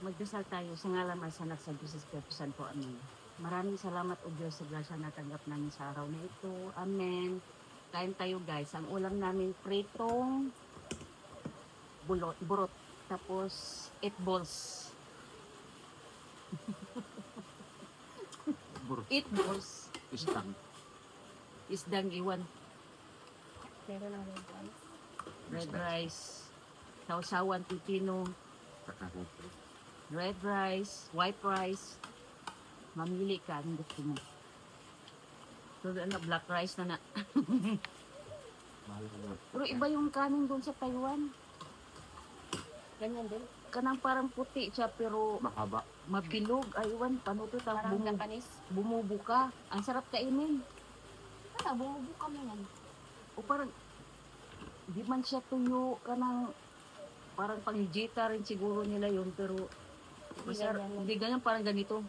Magdasal tayo sa ngalan at sa anak sa Diyos Espiritu Santo. Amen. Maraming salamat o Diyos sa grasya na tanggap namin sa araw na ito. Amen. Kain tayo guys. Ang ulam namin pritong burot. Tapos 8 balls. Burot. 8 balls. Istang. Isdang iwan. Meron ng red rice. Red rice. Sausawan pipino. Red rice. White rice. Mamili ka. Anong gusto mo? So, black rice na na. Mahal na. Pero iba yung kanin doon sa Taiwan. Ganyan din. Kanang parang puti siya pero Mahaba. mabilog. Aywan, paano to? Parang Japanese. Bumubuka. Ang sarap kainin. Ano, bumubuka mo yan. O parang, di man siya tuyo. Kanang, parang pang-jita rin siguro nila yun. Pero, Hindi ganyan. hindi ganyan, parang ganito.